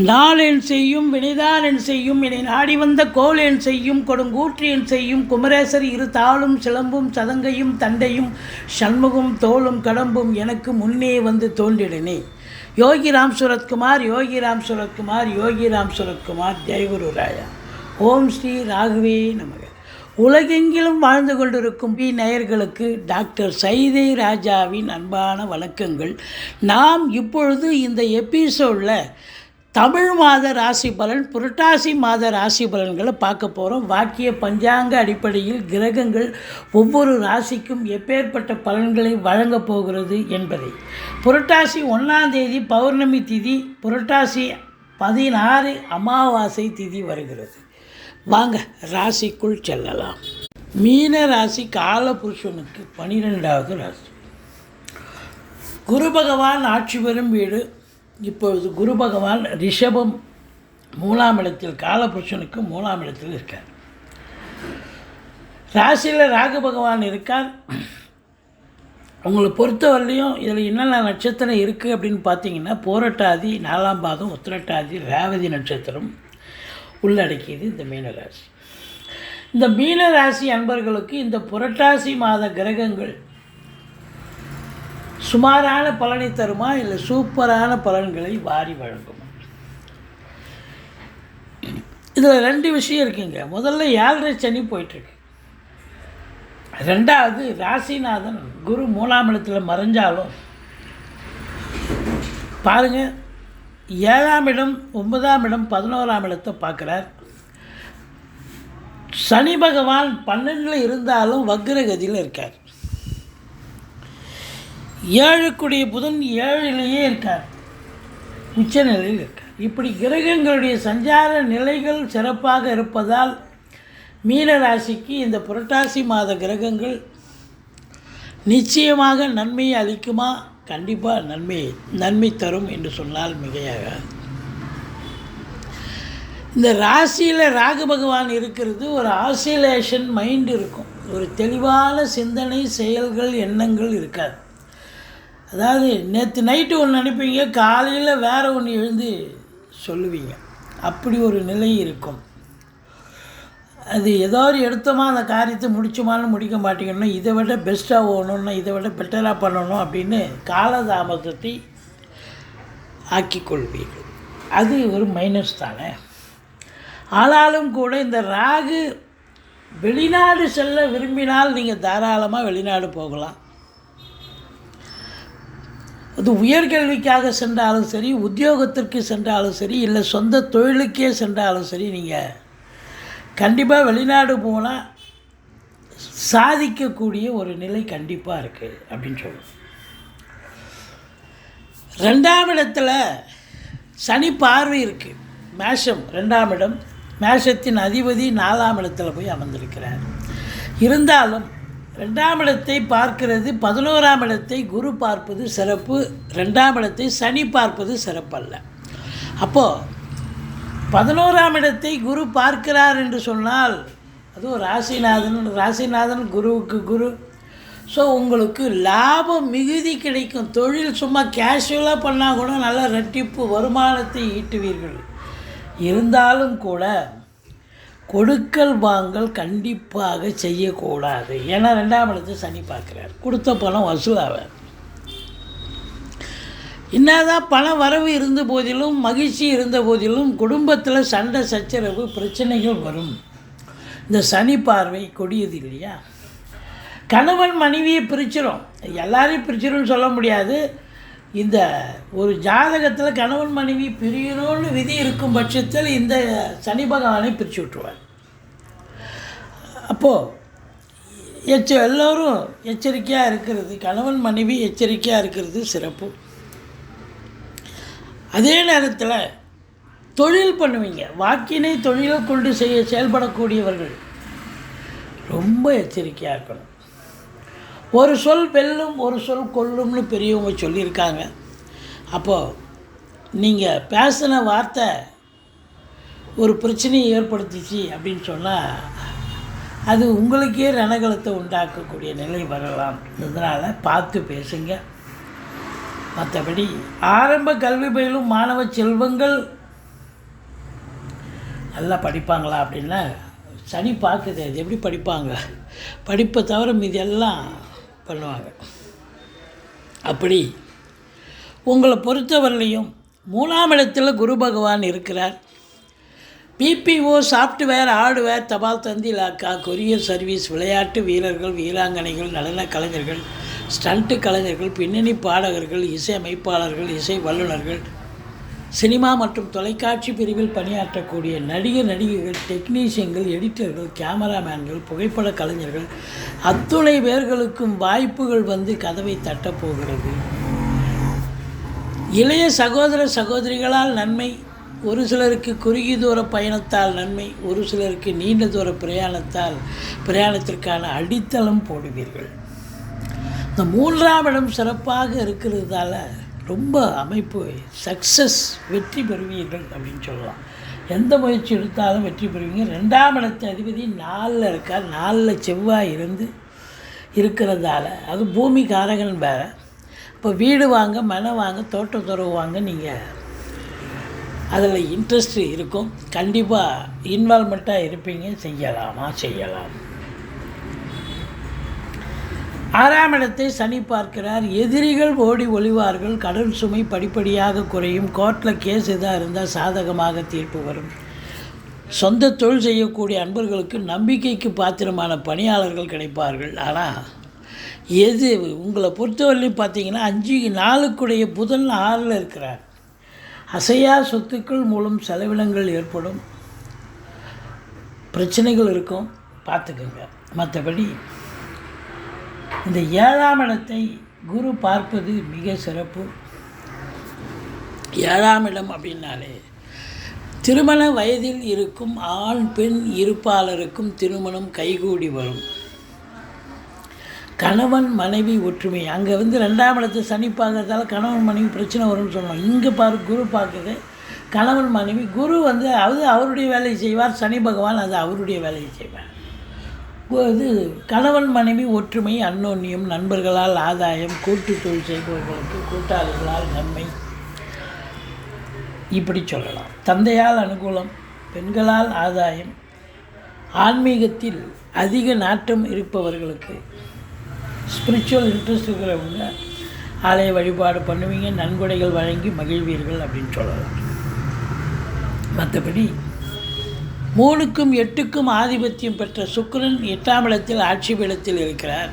நாளென் செய்யும் வினைதான் என் செய்யும் என்னை நாடி வந்த கோல் என் செய்யும் கொடுங்கூற்று என் செய்யும் குமரேசர் இரு தாளும் சிலம்பும் சதங்கையும் தண்டையும் சண்முகம் தோளும் கடம்பும் எனக்கு முன்னே வந்து தோன்றிடனே. யோகிராம் சுரத்குமார் யோகிராம் சுரத்குமார் யோகிராம் சுரத்குமார் ஜெயகுரு ராயா. ஓம் ஸ்ரீ ராகவே நமக. உலகெங்கிலும் வாழ்ந்து கொண்டிருக்கும் நேயர்களுக்கு டாக்டர் சைதை ராஜாவின் அன்பான வணக்கங்கள். நாம் இப்பொழுது இந்த எபிசோடில் தமிழ் மாத ராசி பலன், புரட்டாசி மாத ராசி பலன்களை பார்க்க போகிறோம். வாக்கிய பஞ்சாங்க அடிப்படையில் கிரகங்கள் ஒவ்வொரு ராசிக்கும் எப்பேற்பட்ட பலன்களை வழங்கப் போகிறது என்பதை. புரட்டாசி 1ஆம் தேதி பௌர்ணமி திதி, புரட்டாசி 16 அமாவாசை திதி வருகிறது. வாங்க ராசிக்குள் செல்லலாம். மீன ராசி காலபுருஷனுக்கு 12வது ராசி. குரு பகவான் ஆட்சி பெறும் வீடு. இப்பொழுது குரு பகவான் ரிஷபம் 3ஆம் இடத்தில், காலபுருஷனுக்கு 3ஆம் இடத்தில் இருக்கார். ராசியில் ராகு பகவான் இருக்கார். உங்களை பொறுத்தவரையிலையும் இதில் என்னென்ன நட்சத்திரம் இருக்குது அப்படின்னு பார்த்தீங்கன்னா, போரட்டாதி 4ஆம் பாதம், உத்திரட்டாதி, ரேவதி நட்சத்திரம் உள்ளடக்கியது இந்த மீனராசி. இந்த மீனராசி அன்பர்களுக்கு இந்த புரட்டாசி மாத கிரகங்கள் சுமாரான பலனை தருமா, இல்லை சூப்பரான பலன்களை வாரி வழங்குமா? இதில் 2 விஷயம் இருக்குங்க. முதல்ல 7.5 சனி போயிட்டுருக்கு. 2வது ராசிநாதன் குரு 3ஆம் இடத்தில் மறைஞ்சாலும் பாருங்கள், 7ஆம் இடம், 9ஆம் இடம், 11ஆம் இடத்தை பார்க்குறார். சனி பகவான் 12ல் இருந்தாலும் வக்ரகதியில் இருக்கார். 7க்குடைய புதன் 7லேயே இருக்கார், உச்ச நிலையில் இருக்கார். இப்படி கிரகங்களுடைய சஞ்சார நிலைகள் சிறப்பாக இருப்பதால் மீனராசிக்கு இந்த புரட்டாசி மாத கிரகங்கள் நிச்சயமாக நன்மையை அளிக்குமா? கண்டிப்பாக நன்மை தரும் என்று சொன்னால் மிகையாக. இந்த ராசியில் ராகு பகவான் இருக்கிறது, ஒரு ஆசிலேஷன் மைண்ட் இருக்கும், ஒரு தெளிவான சிந்தனை, செயல்கள், எண்ணங்கள் இருக்காது. அதாவது நேற்று நைட்டு ஒன்று நினைப்பீங்க, காலையில் வேறு ஒன்று எழுந்து சொல்லுவீங்க, அப்படி ஒரு நிலை இருக்கும். அது ஏதோ ஒரு எடுத்தோமா அந்த காரியத்தை முடிச்சோமான்னு முடிக்க மாட்டேங்கன்னா, இதை விட பெஸ்ட்டாக போகணுன்னா, இதை விட பெட்டராக பண்ணணும் அப்படின்னு காலதாமதத்தை ஆக்கிக்கொள்வீர்கள். அது ஒரு மைனஸ் தானே. ஆனாலும் கூட இந்த ராகு வெளிநாடு செல்ல விரும்பினால் நீங்கள் தாராளமாக வெளிநாடு போகலாம். அது உயர்கல்விக்காக சென்றாலும் சரி, உத்தியோகத்திற்கு சென்றாலும் சரி, இல்லை சொந்த தொழிலுக்கே சென்றாலும் சரி, நீங்கள் கண்டிப்பாக வெளிநாடு போனால் சாதிக்கக்கூடிய ஒரு நிலை கண்டிப்பாக இருக்குது அப்படின்னு சொல்லுவோம். 2ஆம் இடத்துல சனி பார்வை இருக்குது. மேஷம் 2ஆம் இடம், மேஷத்தின் அதிபதி 4ஆம் இடத்துல போய் அமர்ந்திருக்கிறார். இருந்தாலும் 2ஆம் இடத்தை பார்க்கிறது, 11ஆம் இடத்தை குரு பார்ப்பது சிறப்பு, 2ஆம் இடத்தை சனி பார்ப்பது சிறப்பல்ல. அப்போது 11ஆம் இடத்தை குரு பார்க்கிறார் என்று சொன்னால் அதுவும் ராசிநாதன் குருவுக்கு குரு. ஸோ உங்களுக்கு லாபம் மிகுதி கிடைக்கும். தொழில் சும்மா கேஷுவலாக பண்ணால் கூட நல்ல ரெட்டிப்பு வருமானத்தை ஈட்டுவீர்கள். இருந்தாலும் கூட கொடுக்கல் வாங்கல் கண்டிப்பாக செய்யக்கூடாது. ஏன்னா 2ஆம் இடத்தை சனி பார்க்குறார். கொடுத்த பணம் வசூலாகாது. என்னதான் பண வரவு இருந்த போதிலும், மகிழ்ச்சி இருந்த போதிலும் குடும்பத்தில் சண்டை சச்சரவு பிரச்சனைகள் வரும். இந்த சனி பார்வை கொடியது இல்லையா? கணவன் மனைவியை பிரிச்சிடும். எல்லாரையும் பிரிச்சிடும்னு சொல்ல முடியாது. இந்த ஒரு ஜாதகத்தில் கணவன் மனைவி பிரியணும்னு விதி இருக்கும் பட்சத்தில் இந்த சனி பகவானை பிரித்து விட்டுருவார். அப்போது எல்லோரும் எச்சரிக்கையாக இருக்கிறது, கணவன் மனைவி எச்சரிக்கையாக இருக்கிறது சிறப்பு. அதே நேரத்தில் தொழில் பண்ணுவீங்க, வாக்கினை தொழிலை கொண்டு செயல்படக்கூடியவர்கள் ரொம்ப எச்சரிக்கையாக இருக்கணும். ஒரு சொல் வெல்லும், ஒரு சொல் கொல்லும்னு பெரியவங்க சொல்லியிருக்காங்க. அப்போது நீங்கள் பேசின வார்த்தை ஒரு பிரச்சனையை ஏற்படுத்திச்சு அப்படின்னு சொன்னால் அது உங்களுக்கே ரணகலத்தை உண்டாக்கக்கூடிய நிலை வரலாம். இதனால் பார்த்து பேசுங்க. மற்றபடி ஆரம்ப கல்வி பயிலும் மாணவ செல்வங்கள் நல்லா படிப்பாங்களா அப்படின்னா சனி பார்க்குது, அது எப்படி படிப்பாங்க? படிப்பை தவிர மீதி எல்லாம் பண்ணுவாங்க. அப்படி உங்களை பொறுத்தவரையிலையும் 3ஆம் இடத்தில் குரு பகவான் இருக்கிறார். பிபிஓ, சாஃப்ட்வேர், ஹார்ட்வேர், தபால் தந்தி இலாக்கா, கொரியர் சர்வீஸ், விளையாட்டு வீரர்கள், வீராங்கனைகள், நடன கலைஞர்கள், ஸ்டண்ட்டு கலைஞர்கள், பின்னணி பாடகர்கள், இசை அமைப்பாளர்கள், இசை வல்லுநர்கள், சினிமா மற்றும் தொலைக்காட்சி பிரிவில் பணியாற்றக்கூடிய நடிகர் நடிகைகள், டெக்னீஷியன்கள், எடிட்டர்கள், கேமராமேன்கள், புகைப்பட கலைஞர்கள் அத்துணை பேர்களுக்கும் வாய்ப்புகள் வந்து கதவை தட்டப்போகிறது. இளைய சகோதர சகோதரிகளால் நன்மை, ஒரு சிலருக்கு குறுகிய தூர பயணத்தால் நன்மை, ஒரு சிலருக்கு நீண்ட தூர பிரயாணத்திற்கான அடித்தளம் போடுவீர்கள். இந்த 3ஆம் இடம் சிறப்பாக இருக்கிறதால ரொம்ப அமைப்பு சக்ஸஸ், வெற்றி பெறுவீர்கள் அப்படின்னு சொல்லலாம். எந்த முயற்சி எடுத்தாலும் வெற்றி பெறுவீங்க. 2ஆம் இடத்து அதிபதி 4ல் இருக்கார். 4ல் செவ்வாய் இருக்கிறதால அது பூமி காரகன் வேறு. இப்போ வீடு வாங்க, மனை வாங்க, தோட்டத்துறவு வாங்க, நீங்கள் அதில் இன்ட்ரெஸ்ட் இருக்கும், கண்டிப்பாக இன்வால்மெண்ட்டாக இருப்பீங்க. செய்யலாம். 6ஆம் இடத்தை சனி பார்க்கிறார். எதிரிகள் ஓடி ஒளிவார்கள். கடன் சுமை படிப்படியாக குறையும். கோர்ட்டில் கேஸ் எதாக இருந்தால் சாதகமாக தீர்ப்பு வரும். சொந்த தொழில் செய்யக்கூடிய அன்பர்களுக்கு நம்பிக்கைக்கு பாத்திரமான பணியாளர்கள் கிடைப்பார்கள். ஆனால் உங்களை பொறுத்தவரையிலும் பார்த்தீங்கன்னா 5-4 புதன் 6ல் இருக்கிறார். அசையா சொத்துக்கள் மூலம் செலவினங்கள் ஏற்படும், பிரச்சனைகள் இருக்கும், பார்த்துக்கோங்க. மற்றபடி இந்த 7ஆம் இடத்தை குரு பார்ப்பது மிக சிறப்பு. 7ஆம் இடம் அப்படின்னாலே திருமண வயதில் இருக்கும் ஆண் பெண் இருப்பாளருக்கும் திருமணம் கைகூடி வரும். கணவன் மனைவி ஒற்றுமை. அங்கே 2ஆம் இடத்தை சனி பார்க்கறதால கணவன் மனைவி பிரச்சனை வரும்னு சொன்னோம். இங்கே குரு பார்க்குது கணவன் மனைவி. குரு அவருடைய வேலையை செய்வார், சனி பகவான் அது அவருடைய வேலையை செய்வார். இது கணவன் மனைவி ஒற்றுமை, அன்னோன்யம், நண்பர்களால் ஆதாயம், கூட்டு தொழில் செய்பவர்களுக்கு கூட்டாளிகளால் நன்மை, இப்படி சொல்லலாம். தந்தையால் அனுகூலம், பெண்களால் ஆதாயம், ஆன்மீகத்தில் அதிக நாட்டம் இருப்பவர்களுக்கு, ஸ்பிரிச்சுவல் இன்ட்ரெஸ்ட் இருக்கிறவங்க ஆலய வழிபாடு பண்ணுவீங்க, நன்கொடைகள் வழங்கி மகிழ்வீர்கள் அப்படின்னு சொல்லலாம். மற்றபடி 3க்கும் 8க்கும் ஆதிபத்தியம் பெற்ற சுக்கிரன் 8ஆம் இடத்தில் ஆட்சி பீடத்தில் இருக்கிறார்.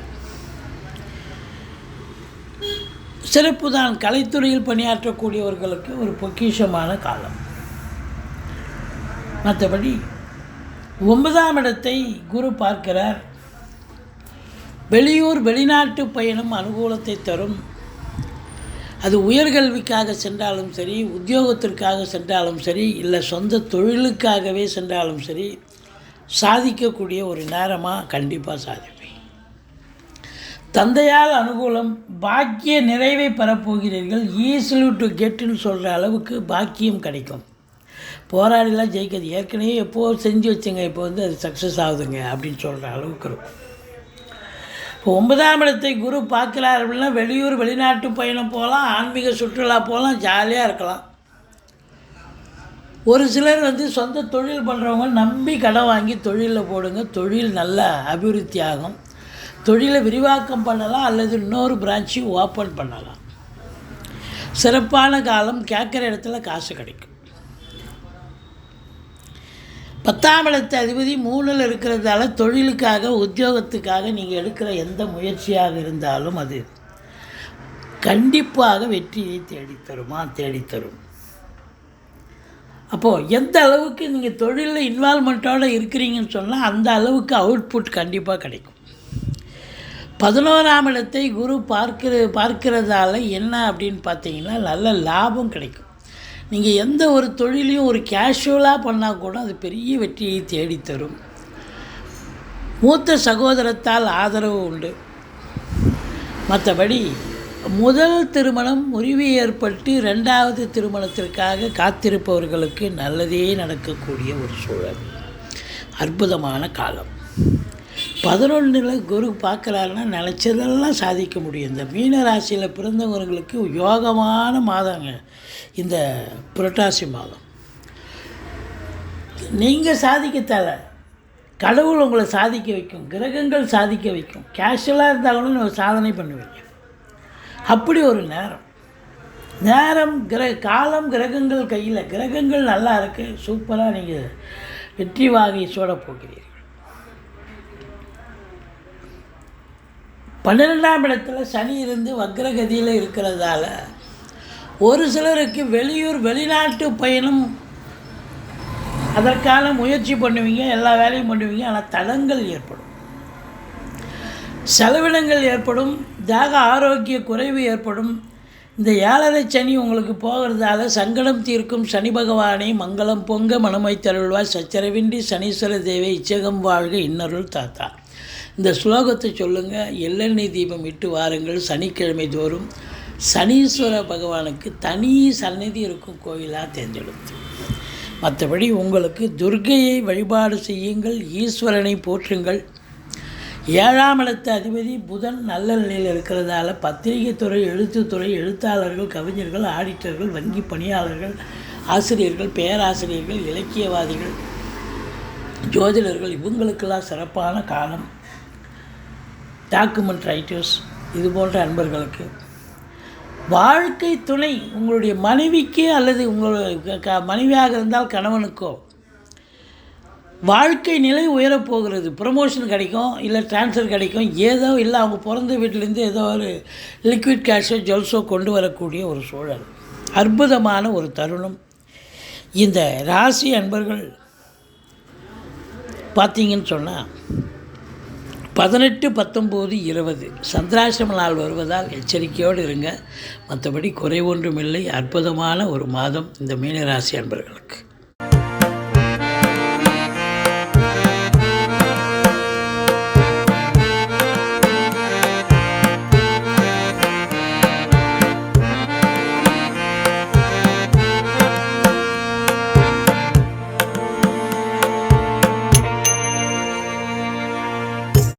சிறப்பு தான். கலைத்துறையில் பணியாற்றக்கூடியவர்களுக்கு ஒரு பொக்கிஷமான காலம். மற்றபடி 9ஆம் இடத்தை குரு பார்க்கிறார். வெளியூர் வெளிநாட்டு பயணம் அனுகூலத்தை தரும். அது உயர்கல்விக்காக சென்றாலும் சரி, உத்தியோகத்திற்காக சென்றாலும் சரி, இல்லை சொந்த தொழிலுக்காகவே சென்றாலும் சரி, சாதிக்கக்கூடிய ஒரு நேரமாக கண்டிப்பாக சாதிப்பேன். தந்தையால் அனுகூலம், பாக்கிய நிறைவை பெறப்போகிறீர்கள். ஈஸிலி டு கெட்டுன்னு சொல்கிற அளவுக்கு பாக்கியம் கிடைக்கும். போராடிலாம் ஜெயிக்கிறது, ஏற்கனவே எப்போது செஞ்சு வச்சுங்க, இப்போ அது சக்ஸஸ் ஆகுதுங்க அப்படின்னு சொல்கிற அளவுக்கு இருக்கும். இப்போ 9ஆம் இடத்தை குரு பார்க்குறார் அப்படின்னா வெளியூர் வெளிநாட்டு பயணம் போகலாம், ஆன்மீக சுற்றுலா போகலாம், ஜாலியாக இருக்கலாம். ஒரு சிலர் சொந்த தொழில் பண்ணுறவங்க நம்பி கடன் வாங்கி தொழிலில் போடுங்க. தொழில் நல்ல அபிவிருத்தி ஆகும். தொழிலை விரிவாக்கம் பண்ணலாம், அல்லது இன்னொரு பிரான்ச்சு ஓப்பன் பண்ணலாம். சிறப்பான காலம். கேட்குற இடத்துல காசு கிடைக்கும். 10ஆம் இடத்து அதிபதி 3ல் இருக்கிறதால தொழிலுக்காக, உத்தியோகத்துக்காக நீங்கள் எடுக்கிற எந்த முயற்சியாக இருந்தாலும் அது கண்டிப்பாக வெற்றியை தேடித்தரும். அப்போது எந்த அளவுக்கு நீங்கள் தொழிலில் இன்வால்மெண்ட்டோடு இருக்கிறீங்கன்னு சொன்னால் அந்த அளவுக்கு அவுட்புட் கண்டிப்பாக கிடைக்கும். 11ஆம் இடத்தை குரு பார்க்கிறதால என்ன அப்படின்னு பார்த்தீங்கன்னா நல்ல லாபம் கிடைக்கும். நீங்கள் எந்த ஒரு தொழிலையும் ஒரு கேஷுவலாக பண்ணால் கூட அது பெரிய வெற்றியை தேடித்தரும். மூத்த சகோதரத்தால் ஆதரவு உண்டு. மற்றபடி முதல் திருமணம் முறிவு ஏற்பட்டு 2வது திருமணத்திற்காக காத்திருப்பவர்களுக்கு நல்லதே நடக்கக்கூடிய ஒரு சூழல். அற்புதமான காலம். 11ல் குரு பார்க்குறாருன்னா நினச்சதெல்லாம் சாதிக்க முடியும். இந்த மீன ராசியில் பிறந்தவர்களுக்கு யோகமான மாதங்க இந்த புரட்டாசி மாதம். நீங்கள் சாதிக்க தேவை, கடவுள் உங்களை சாதிக்க வைக்கும், கிரகங்கள் சாதிக்க வைக்கும். கேஷுவலாக இருந்தாலும் நீங்கள் சாதனை பண்ணுவீங்க. அப்படி ஒரு நேரம் காலம் கிரகங்கள் கையில். கிரகங்கள் நல்லா இருக்குது, சூப்பராக நீங்கள் வெற்றி வாகை சூட போகிறீர்கள். 12ஆம் இடத்துல சனி இருந்து வக்ரகதியில் இருக்கிறதால ஒரு சிலருக்கு வெளிநாட்டு பயணம் அதற்கான முயற்சி பண்ணுவீங்க, எல்லா வேலையும் பண்ணுவீங்க. ஆனால் தடங்கள் ஏற்படும், செலவினங்கள் ஏற்படும், தேக ஆரோக்கிய குறைவு ஏற்படும். இந்த 7.5 சனி உங்களுக்கு போகிறதால சங்கடம் தீர்க்கும் சனி பகவானை மங்களம் பொங்க மனமை தருள்வாய் சச்சரவின்றி சனீஸ்வர தேவை இச்சகம் வாழ்க இன்னருள் தாத்தா. இந்த ஸ்லோகத்தை சொல்லுங்கள், எள்ளெண்ணெய் தீபம் இட்டு வாருங்கள். சனிக்கிழமை தோறும் சனீஸ்வர பகவானுக்கு தனி சந்நிதி இருக்கும் கோயிலாக தேர்ந்தெடுத்து. மற்றபடி உங்களுக்கு துர்க்கையை வழிபாடு செய்யுங்கள், ஈஸ்வரனை போற்றுங்கள். 7ஆம் இடத்து அதிபதி புதன் நல்ல நிலையில் இருக்கிறதால பத்திரிகை துறை, எழுத்துத்துறை, எழுத்தாளர்கள், கவிஞர்கள், ஆடிட்டர்கள், வங்கி பணியாளர்கள், ஆசிரியர்கள், பேராசிரியர்கள், இலக்கியவாதிகள், ஜோதிடர்கள் இவங்களுக்கெல்லாம் சிறப்பான காலம். டாக்குமெண்ட் ரைட்டர்ஸ் இது போன்ற அன்பர்களுக்கு வாழ்க்கை துணை உங்களுடைய மனைவிக்கு அல்லது உங்களுடைய மனைவியாக இருந்தால் கணவனுக்கோ வாழ்க்கை நிலை உயரப்போகிறது. ப்ரமோஷன் கிடைக்கும், இல்லை ட்ரான்ஸ்ஃபர் கிடைக்கும், ஏதோ இல்லை அவங்க பிறந்த வீட்டிலேருந்து ஏதோ ஒரு லிக்விட் கேஷோ ஜுவல்ஸோ கொண்டு வரக்கூடிய ஒரு சூழல், அற்புதமான ஒரு தருணம். இந்த ராசி அன்பர்கள் பார்த்தீங்கன்னு சொன்னால் 18, 19, 20 சந்திராசிரம நாள் வருவதால் எச்சரிக்கையோடு இருங்க. மற்றபடி குறை ஒன்றுமில்லை. அற்புதமான ஒரு மாதம் இந்த மீனராசி அன்பர்களுக்கு.